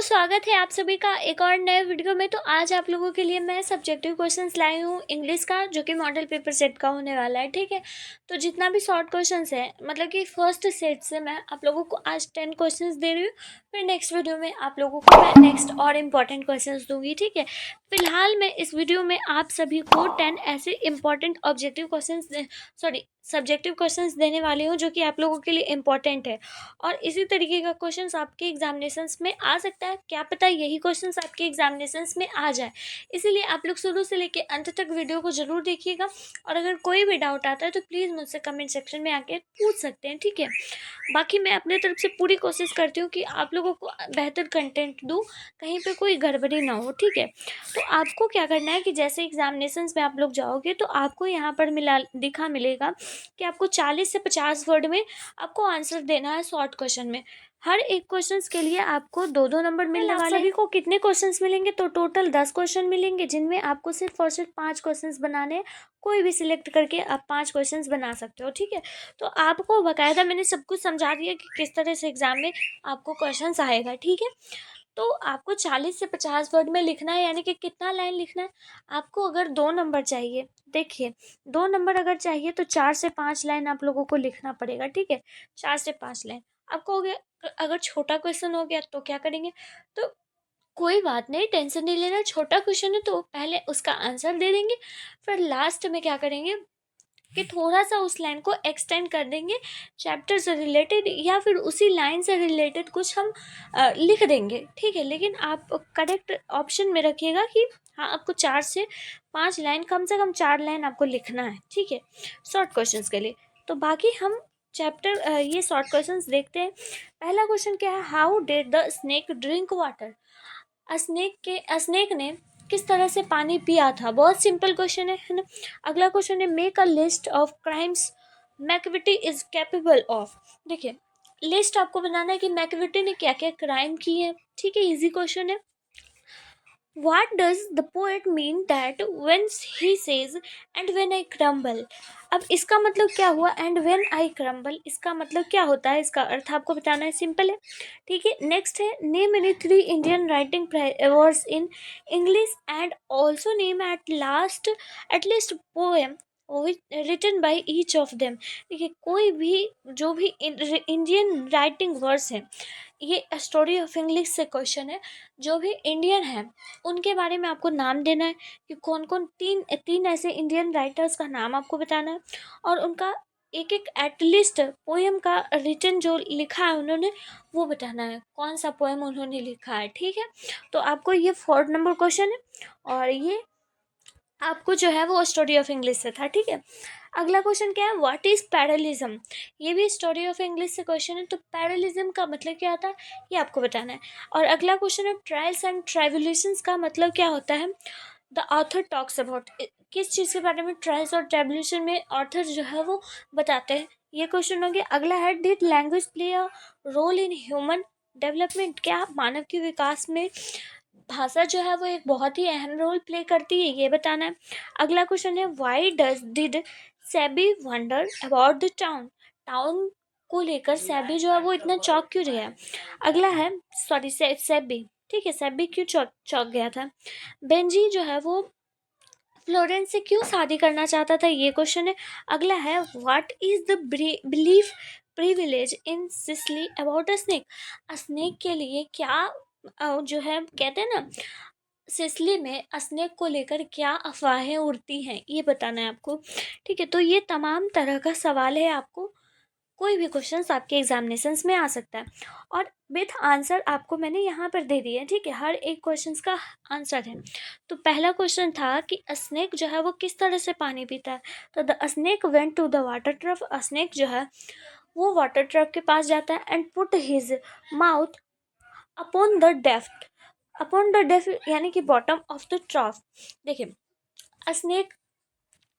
स्वागत है आप सभी का एक और नए वीडियो में। तो आज आप लोगों के लिए मैं सब्जेक्टिव क्वेश्चंस लाई हूँ इंग्लिश का, जो कि मॉडल पेपर सेट का होने वाला है। ठीक है, तो जितना भी शॉर्ट क्वेश्चंस है, मतलब कि फर्स्ट सेट से मैं आप लोगों को आज 10 क्वेश्चंस दे रही हूँ। फिर नेक्स्ट वीडियो में आप लोगों को मैं नेक्स्ट और इम्पॉर्टेंट क्वेश्चंस दूंगी। ठीक है, फिलहाल मैं इस वीडियो में आप सभी को 10 ऐसे important objective questions subjective questions देने वाली हूँ, जो कि आप लोगों के लिए इम्पॉर्टेंट है। और इसी तरीके का क्वेश्चंस आपके एग्जामिनेशंस में आ सकता है, क्या पता यही क्वेश्चंस आपके एग्जामिनेशंस में आ जाए। इसीलिए आप लोग शुरू से लेके अंत तक वीडियो को जरूर देखिएगा। और अगर कोई भी डाउट आता है तो प्लीज़ मुझसे कमेंट सेक्शन में आके पूछ सकते हैं। ठीक है, बाकी मैं अपने तरफ से पूरी कोशिश करती हूँ कि आप लोगों को बेहतर कंटेंट दूँ, कहीं पे कोई गड़बड़ी ना हो। ठीक है, तो आपको क्या करना है कि जैसे एग्जामिनेशंस में आप लोग जाओगे तो आपको यहाँ पर मिलेगा कि आपको 40 से 50 वर्ड में आपको आंसर देना है शॉर्ट क्वेश्चन में। हर एक क्वेश्चंस के लिए आपको 2-2 नंबर मिलने वाले हैं। सभी को कितने क्वेश्चंस मिलेंगे? तो टोटल 10 क्वेश्चन मिलेंगे, जिनमें आपको सिर्फ और सिर्फ 5 क्वेश्चंस बनाने हैं। कोई भी सिलेक्ट करके आप 5 क्वेश्चंस बना सकते हो। ठीक है, तो आपको बाकायदा मैंने सब कुछ समझा दिया कि किस तरह से एग्जाम में आपको क्वेश्चंस आएगा। ठीक है, तो आपको 40 से 50 वर्ड में लिखना है, यानी कि कितना लाइन लिखना है आपको। अगर 2 नंबर चाहिए, देखिए 2 नंबर अगर चाहिए तो 4 से 5 लाइन आप लोगों को लिखना पड़ेगा। ठीक है, 4 से 5 लाइन आपको हो गया। अगर छोटा क्वेश्चन हो गया तो क्या करेंगे? तो कोई बात नहीं, टेंशन नहीं लेना। छोटा क्वेश्चन है तो पहले उसका आंसर दे देंगे, फिर लास्ट में क्या करेंगे कि थोड़ा सा उस लाइन को एक्सटेंड कर देंगे, चैप्टर से रिलेटेड या फिर उसी लाइन से रिलेटेड कुछ हम लिख देंगे। ठीक है, लेकिन आप करेक्ट ऑप्शन में रखिएगा कि हाँ, आपको 4 से 5 लाइन, कम से कम 4 लाइन आपको लिखना है। ठीक है, शॉर्ट क्वेश्चंस के लिए। तो बाकी हम ये शॉर्ट क्वेश्चंस देखते हैं। पहला क्वेश्चन क्या है? How did the snake drink water? Snake ने किस तरह से पानी पिया था? बहुत सिंपल क्वेश्चन है ना। अगला क्वेश्चन है, make a list of crimes Macavity is capable of. देखिए, लिस्ट आपको बनाना है कि मैकविटी ने क्या क्या क्राइम किए हैं। ठीक है, इजी क्वेश्चन है। What does the poet mean that when he says and when I crumble? अब इसका मतलब क्या हुआ? and when I crumble इसका मतलब क्या होता है? इसका अर्थ आपको बताना है, सिंपल है। ठीक है, नेक्स्ट है, name any 3 Indian writing words in English and also name at least poem written by each of them. देखिए, कोई भी जो भी इंडियन राइटिंग वर्ड्स हैं, ये स्टोरी ऑफ इंग्लिश से क्वेश्चन है। जो भी इंडियन है उनके बारे में आपको नाम देना है कि कौन कौन तीन ऐसे इंडियन राइटर्स का नाम आपको बताना है, और उनका एक एक एटलीस्ट पोएम का रिटन जो लिखा है उन्होंने, वो बताना है, कौन सा पोएम उन्होंने लिखा है। ठीक है, तो आपको ये 4 नंबर क्वेश्चन है, और ये आपको जो है वो स्टोरी ऑफ इंग्लिश से था। ठीक है, अगला क्वेश्चन क्या है? What is parallelism? ये भी स्टोरी ऑफ इंग्लिश से क्वेश्चन है। तो पैरलिज्म का मतलब क्या होता है, ये आपको बताना है। और अगला क्वेश्चन है, ट्रायल्स एंड ट्राइबुलेशंस का मतलब क्या होता है? द ऑथर टॉक्स अबाउट, किस चीज़ के बारे में ट्रायल्स और ट्राइबुलेशन में ऑथर जो है वो बताते हैं। ये क्वेश्चन हो गया। अगला है, did language play a role in human development? क्या मानव के विकास में भाषा जो है वो एक बहुत ही अहम रोल प्ले करती है? ये बताना है। अगला क्वेश्चन है, why did SEBI wonder about the town? Town को लेकर सेबी जो है वो इतना चौंक क्यों रहा है? अगला है, सॉरी सेबी, ठीक है, सेबी क्यों चौंक गया था? बेंजी जो है वो फ्लोरेंस से क्यों शादी करना चाहता था? ये क्वेश्चन है। अगला है, what is the belief privilege in Sicily about a snake? Snake के लिए क्या जो है कहते हैं ना, सिसली में स्नेक को लेकर क्या अफवाहें उड़ती हैं, ये बताना है आपको। ठीक है, तो ये तमाम तरह का सवाल है। आपको कोई भी क्वेश्चंस आपके एग्जामिनेशंस में आ सकता है, और विथ आंसर आपको मैंने यहाँ पर दे दिया है। ठीक है, हर एक क्वेश्चंस का आंसर है। तो पहला क्वेश्चन था कि स्नेक जो है वो किस तरह से पानी पीता है? तो the snake went to the water trough. Snake जो है वो वाटर ट्रफ के पास जाता है, and put his mouth upon the depth यानी कि बॉटम ऑफ द ट्रफ। देखिए, स्नेक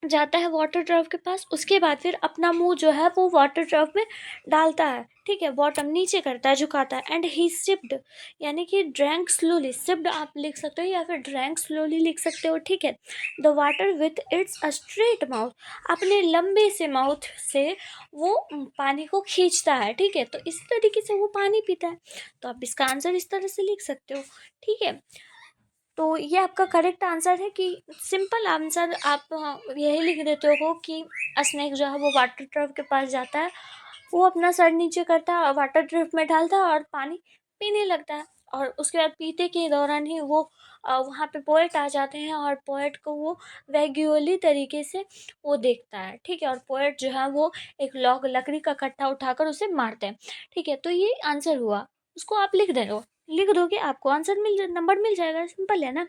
जाता है वाटर ट्रफ के पास, उसके बाद फिर अपना मुंह जो है वो वाटर ट्रफ में डालता है। ठीक है, बॉटम नीचे करता है, झुकाता है। एंड ही सिप्ड, यानी कि ड्रैंक स्लोली, सिप्ड आप लिख सकते हो या फिर ड्रैंक स्लोली लिख सकते हो, ठीक है। The water with it's a straight mouth, अपने लंबे से माउथ से वो पानी को खींचता है, ठीक है। तो इस तरीके से वो पानी पीता है। तो आप इसका आंसर इस तरह से लिख सकते हो, ठीक है। तो ये आपका करेक्ट आंसर है कि सिंपल आंसर आप यही लिख देते हो कि स्नेक जो है वो वाटर ट्रफ के पास जाता है, वो अपना सर नीचे करता है और वाटर ट्रफ में डालता है और पानी पीने लगता है। और उसके बाद पीते के दौरान ही वो वहाँ पे पोएट आ जाते हैं और पोएट को वो वैग्यूअली तरीके से वो देखता है, ठीक है। और पोएट जो है वो एक लकड़ी का कट्टा उठाकर उसे मारते हैं, ठीक है। तो ये आंसर हुआ, उसको आप लिख दोगे, आपको आंसर नंबर मिल जाएगा, सिंपल है ना।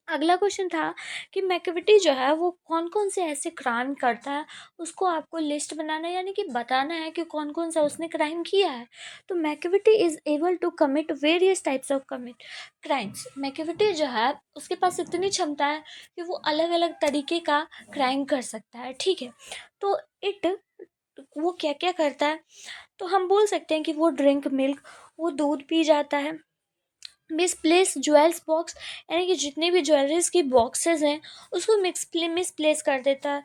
अगला क्वेश्चन था कि मैकेविटी जो है वो कौन कौन से ऐसे क्राइम करता है, उसको आपको लिस्ट बनाना है, यानी कि बताना है कि कौन कौन सा उसने क्राइम किया है। तो Macavity is able to commit various types of commit crimes. Macavity जो है उसके पास इतनी क्षमता है कि वो अलग अलग तरीके का क्राइम कर सकता है, ठीक है। तो वो क्या क्या करता है, तो हम बोल सकते हैं कि वो ड्रिंक मिल्क, वो दूध पी जाता है। मिसप्लेस ज्वेल्स बॉक्स, यानी कि जितने भी ज्वेलरीज की बॉक्सेस हैं उसको मिसप्लेस कर देता है।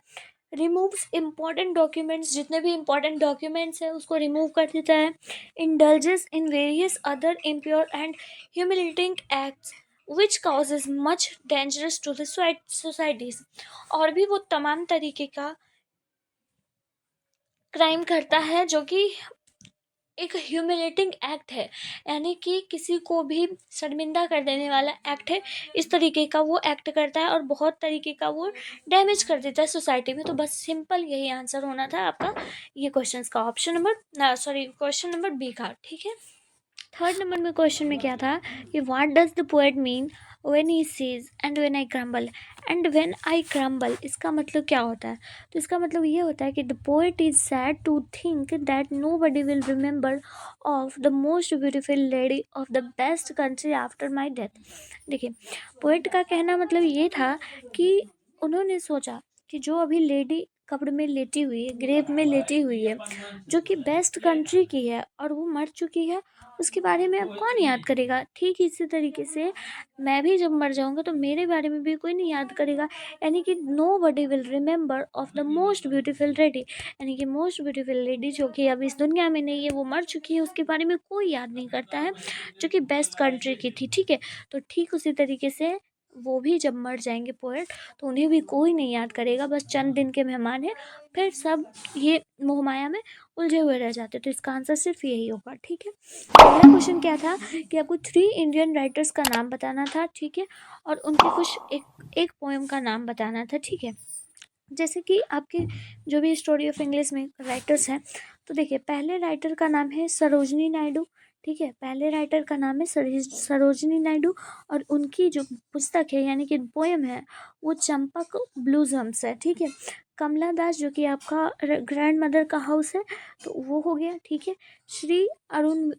रिमूव्स इम्पॉर्टेंट डॉक्यूमेंट्स, जितने भी इम्पॉर्टेंट डॉक्यूमेंट्स हैं उसको रिमूव कर देता है। Indulges in various other impure and humiliating acts which causes much dangerous to the societies, और भी वो तमाम तरीके का क्राइम करता है जो कि एक ह्यूमिलेटिंग एक्ट है, यानी कि किसी को भी शर्मिंदा कर देने वाला एक्ट है। इस तरीके का वो एक्ट करता है और बहुत तरीके का वो डैमेज कर देता है सोसाइटी में। तो बस सिंपल यही आंसर होना था आपका ये क्वेश्चंस का, क्वेश्चन नंबर बी का, ठीक है। थर्ड नंबर में क्वेश्चन में क्या था कि what does the poet mean when he says and when I crumble and when I crumble, इसका मतलब क्या होता है। तो इसका मतलब ये होता है कि the poet is sad to think that nobody will remember of the most beautiful lady of the best country after my death. देखिए, पोएट का कहना मतलब ये था कि उन्होंने सोचा कि जो अभी लेडी कब्र में लेटी हुई है, ग्रेव में लेटी हुई है, जो कि बेस्ट कंट्री की है और वो मर चुकी है, उसके बारे में अब कौन याद करेगा। ठीक इसी तरीके से मैं भी जब मर जाऊंगा तो मेरे बारे में भी कोई नहीं याद करेगा, यानी कि nobody will remember of the most beautiful lady, यानी कि मोस्ट ब्यूटीफुल लेडी जो कि अब इस दुनिया में नहीं है, वो मर चुकी है, उसके बारे में कोई याद नहीं करता है, जो कि बेस्ट कंट्री की थी, ठीक है। तो ठीक उसी तरीके से वो भी जब मर जाएंगे पोएट, तो उन्हें भी कोई नहीं याद करेगा, बस चंद दिन के मेहमान हैं, फिर सब ये मोहमाया में उलझे हुए रह जाते। तो इसका आंसर सिर्फ यही होगा, ठीक है। अगला क्वेश्चन क्या था कि आपको 3 इंडियन राइटर्स का नाम बताना था, ठीक है, और उनके कुछ एक पोएम का नाम बताना था, ठीक है। जैसे कि आपके जो भी स्टोरी ऑफ इंग्लिश में राइटर्स हैं, तो देखिए पहले राइटर का नाम है सरोजनी नायडू, ठीक है। पहले राइटर का नाम है सरोजनी नायडू, और उनकी जो पुस्तक है यानी कि पोएम है वो चंपक ब्लूजम्स है, ठीक है। कमला दास जो कि आपका ग्रैंड मदर का हाउस है, तो वो हो गया, ठीक है। श्री अरुण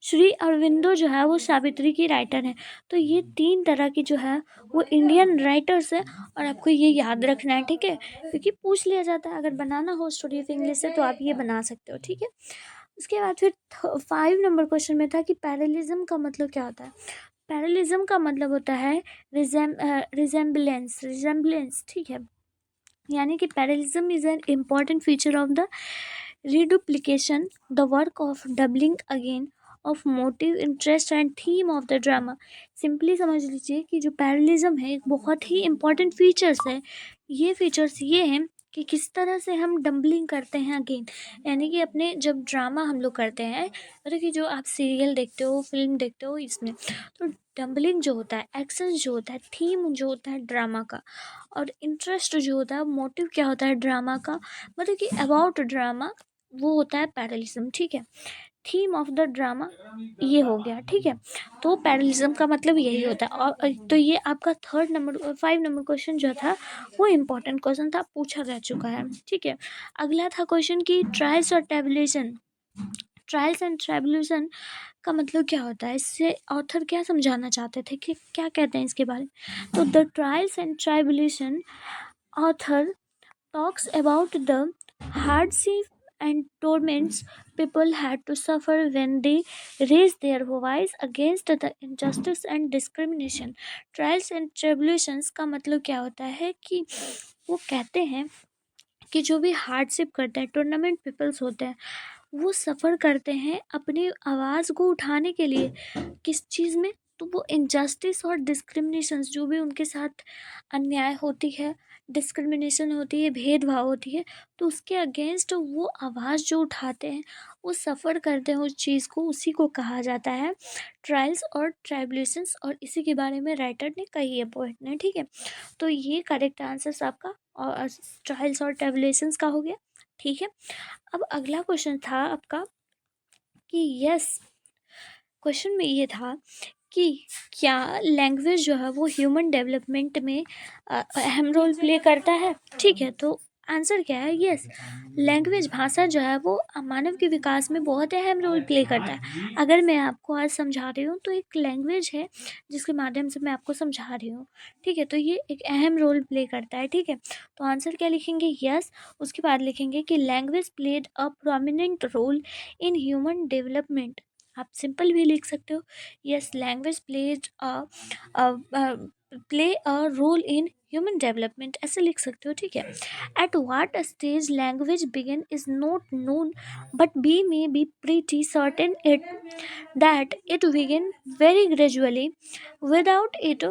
श्री अरविंदो जो है वो सावित्री की राइटर है। तो ये 3 तरह की जो है वो इंडियन राइटर्स है, और आपको ये याद रखना है, ठीक है, क्योंकि पूछ लिया जाता है। अगर बनाना हो स्टोरी ऑफ इंग्लिश से तो आप ये बना सकते हो, ठीक है। उसके बाद फिर 5 नंबर क्वेश्चन में था कि पैरलिज्म का मतलब क्या होता है। पैरलिज्म का मतलब होता है रिजेम्बलेंस, ठीक है। यानी कि parallelism is an important feature of the reduplication, the work of doubling again of motive, interest and theme of the drama। Simply समझ लीजिए कि जो पैरलिज्म है एक बहुत ही इम्पॉर्टेंट फीचर्स है। ये फीचर्स ये हैं कि किस तरह से हम डम्बलिंग करते हैं अगेन, यानी कि अपने जब ड्रामा हम लोग करते हैं, मतलब कि जो आप सीरियल देखते हो, फिल्म देखते हो, इसमें तो डम्बलिंग जो होता है, एक्शन जो होता है, थीम जो होता है ड्रामा का, और इंटरेस्ट जो होता है, मोटिव क्या होता है ड्रामा का, मतलब कि अबाउट ड्रामा, वो होता है पैरलिज्म, ठीक है। थीम ऑफ द ड्रामा ये हो गया, ठीक है। तो पैरलिज्म का मतलब यही होता है। और तो ये आपका 5 नंबर क्वेश्चन जो था वो इम्पोर्टेंट क्वेश्चन था, पूछा जा चुका है, ठीक है। अगला था क्वेश्चन की ट्रायल्स और ट्रिब्यूलेशन। ट्रायल्स एंड ट्रिब्यूलेशन का मतलब क्या होता है, इससे ऑथर क्या समझाना चाहते थे, कि क्या कहते हैं इसके बारे में। तो the trials and tribulation author talks about the hardship and torments people had to suffer when they raised their voice against the injustice and discrimination. Trials and tribulations का मतलब क्या होता है कि वो कहते हैं कि जो भी हार्डशिप करते हैं, टूर्नामेंट पीपल्स होते हैं, वो सफ़र करते हैं अपनी आवाज़ को उठाने के लिए। किस चीज़ में? तो वो इनजस्टिस और डिस्क्रिमिनेशंस जो भी उनके साथ अन्याय होती है, डिस्क्रिमिनेशन होती है, भेदभाव होती है, तो उसके अगेंस्ट वो आवाज़ जो उठाते हैं, वो सफ़र करते हैं उस चीज़ को, उसी को कहा जाता है ट्रायल्स और ट्राइबुलेशंस। और इसी के बारे में राइटर ने कही है, पोएट ने, ठीक है। तो ये करेक्ट आंसर आपका और ट्रायल्स और ट्राइबुलेशंस का हो गया, ठीक है। अब अगला क्वेश्चन था आपका कि यस, क्वेश्चन में ये था कि क्या लैंग्वेज जो है वो ह्यूमन डेवलपमेंट में अहम रोल प्ले करता है, ठीक है। तो आंसर क्या है? यस, लैंग्वेज, भाषा जो है वो मानव के विकास में बहुत अहम रोल प्ले करता है। अगर मैं आपको आज समझा रही हूँ तो एक लैंग्वेज है जिसके माध्यम से मैं आपको समझा रही हूँ, ठीक है। तो ये एक अहम रोल प्ले करता है, ठीक है। तो आंसर क्या लिखेंगे? यस। उसके बाद लिखेंगे कि language played a prominent role in human development. आप सिंपल भी लिख सकते हो, yes, language play a role in human development, ऐसे लिख सकते हो, ठीक है। At what stage language begin is not known, but we may be pretty certain it that it began very gradually. Without it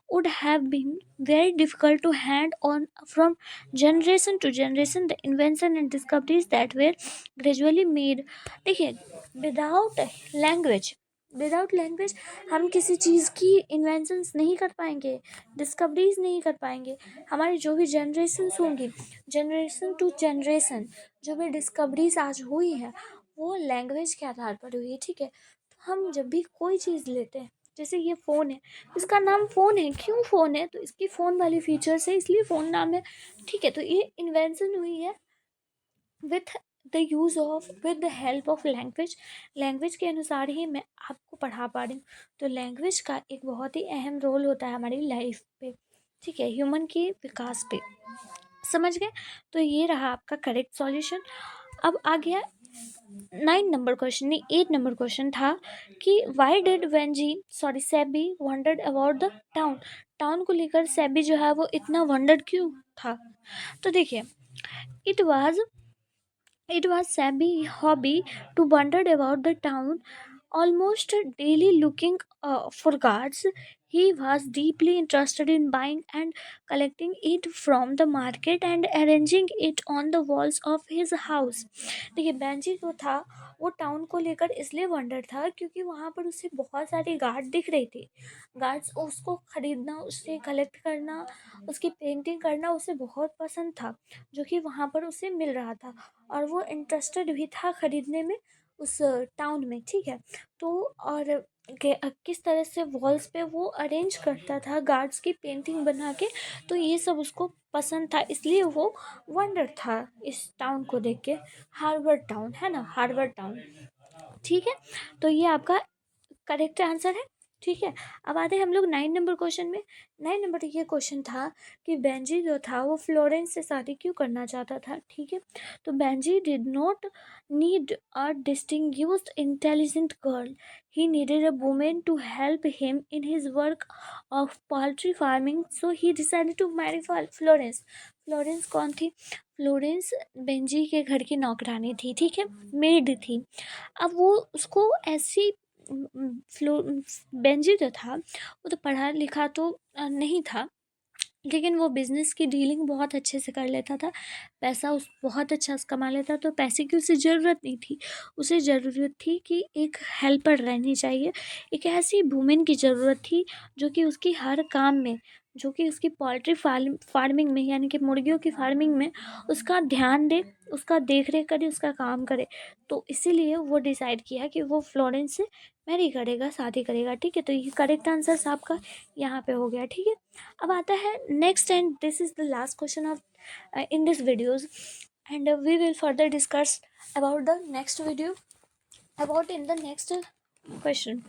would have been very difficult to hand on from generation to generation the invention and discoveries that were gradually made. देखिए, without language, without language हम किसी चीज़ की inventions नहीं कर पाएंगे, discoveries नहीं कर पाएंगे। हमारी जो भी जनरेशन्स होंगी, जनरेशन टू जनरेशन जो भी डिस्कवरीज आज हुई है, वो लैंग्वेज के आधार पर हुई है, ठीक है। तो हम जब भी कोई चीज़ लेते हैं, जैसे ये फ़ोन है, इसका नाम फ़ोन है, क्यों फ़ोन है? तो इसकी फ़ोन वाली फीचर्स है, इसलिए फ़ोन नाम है, ठीक है। तो ये इन्वेंशन हुई है with with the help of language. Language के अनुसार ही मैं आपको पढ़ा पा रही हूँ। तो लैंग्वेज का एक बहुत ही अहम रोल होता है हमारी लाइफ पे, ठीक है, ह्यूमन के विकास पे। समझ गए? तो ये रहा आपका करेक्ट सॉल्यूशन। अब आ गया 9 नंबर क्वेश्चन, नहीं 8 नंबर क्वेश्चन था कि why did SEBI wandered about the town. Town को लेकर सेबी जो है वो इतना वंडर्ड क्यों था? तो देखिए, it was It was Sabby's hobby to wander about the town, almost daily looking for guards. He was deeply interested in buying and collecting it from the market and arranging it on the walls of his house. देखिए, Benji जो था वो town को लेकर इसलिए wonder था क्योंकि वहाँ पर उसे बहुत सारी गार्ड दिख रही थी। गार्ड्स, उसको खरीदना, उससे कलेक्ट करना, उसकी पेंटिंग करना उसे बहुत पसंद था, जो कि वहाँ पर उसे मिल रहा था। और वो इंटरेस्टेड भी था खरीदने में उस टाउन में, ठीक है। तो और किस तरह से वॉल्स पे वो अरेंज करता था गार्ड्स की पेंटिंग बना के, तो ये सब उसको पसंद था, इसलिए वो वंडर था इस टाउन को देख के। हार्वर्ड टाउन है ना, हार्वर्ड टाउन, ठीक है। तो ये आपका करेक्ट आंसर है, ठीक है। अब आते हैं हम लोग 9 नंबर क्वेश्चन में। 9 नंबर ये क्वेश्चन था कि बेंजी जो था वो फ्लोरेंस से शादी क्यों करना चाहता था, ठीक है। तो Benjy did not need a distinguished intelligent girl, he needed a women to help him in his work of poultry farming, so he decided to marry Florence. Florence कौन थी? फ्लोरेंस बेंजी के घर की नौकरानी थी, ठीक है, मेड थी। अब वो उसको ऐसी फ्लो बेंजी जो था वो तो पढ़ा लिखा तो नहीं था, लेकिन वो बिज़नेस की डीलिंग बहुत अच्छे से कर लेता था, पैसा उस बहुत अच्छा कमा लेता। तो पैसे की उसे ज़रूरत नहीं थी, उसे ज़रूरत थी कि एक हेल्पर रहनी चाहिए, एक ऐसी वुमेन की ज़रूरत थी जो कि उसकी हर काम में, जो कि उसकी पोल्ट्री फार्मिंग में, यानी कि मुर्गियों की फार्मिंग में उसका ध्यान दे, उसका देख रेख करे, उसका काम करे। तो इसीलिए वो डिसाइड किया कि वो फ्लोरेंस से मैरी करेगा, शादी करेगा, ठीक है। तो ये करेक्ट आंसर आपका यहाँ पे हो गया, ठीक है। अब आता है next, and this is the last question of in this videos, and we will further discuss about the next video, about in the next question.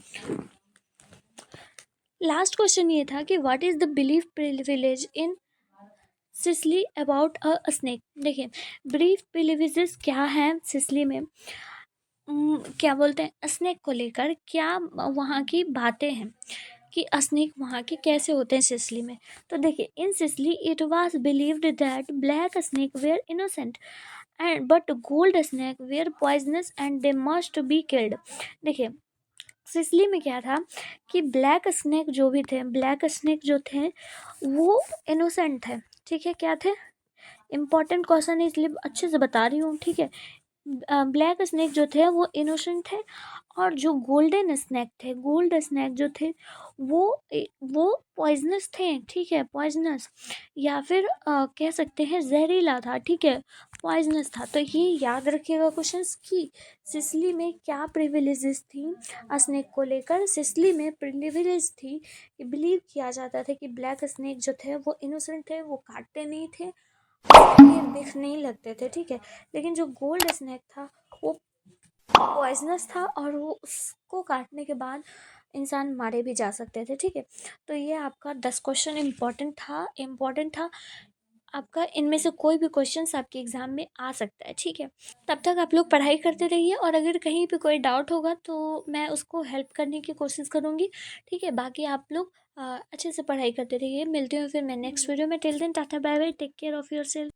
Last question ये था कि what is the belief privilege in Sicily about a snake. देखिए, brief beliefs क्या है Sicily में, क्या बोलते हैं, स्नेक को लेकर क्या वहाँ की बातें हैं कि स्नेक वहाँ के कैसे होते हैं सिसली में। तो देखिए, in Sicily it was believed that black snake were innocent and but gold snake were poisonous and they must be killed. देखिए, सिसली में क्या था कि ब्लैक स्नेक जो भी थे, ब्लैक स्नेक जो थे वो इनोसेंट थे, ठीक है, क्या थे, इंपॉर्टेंट क्वेश्चन है इसलिए अच्छे से बता रही हूँ, ठीक है। ब्लैक स्नेक जो थे वो इनोसेंट थे, और जो गोल्डन स्नेक थे, गोल्ड स्नेक जो थे वो वो पॉइजनस थे, ठीक है, पॉइजनस, या फिर कह सकते हैं जहरीला था, ठीक है, पॉइजनस था। तो ये याद रखिएगा क्वेश्चंस की सिसली में क्या प्रिविलेजेस थी स्नेक को लेकर। सिसली में प्रिविलेज थी कि बिलीव किया जाता था कि ब्लैक स्नेक जो थे वो इनोसेंट थे, वो काटते नहीं थे, ये बिख नहीं लगते थे, ठीक है। लेकिन जो गोल्ड स्नेक था वो पॉइजनस था, और वो उसको काटने के बाद इंसान मारे भी जा सकते थे, ठीक है। तो ये आपका 10 क्वेश्चन इम्पोर्टेंट था आपका। इनमें से कोई भी क्वेश्चन आपके एग्जाम में आ सकता है, ठीक है। तब तक आप लोग पढ़ाई करते रहिए, और अगर कहीं पे कोई डाउट होगा तो मैं उसको हेल्प करने की कोशिश करूँगी, ठीक है। बाकी आप लोग अच्छे से पढ़ाई करते रहिए। मिलती हूँ फिर मैं नेक्स्ट वीडियो में। Till then tata bye bye, take care of yourself.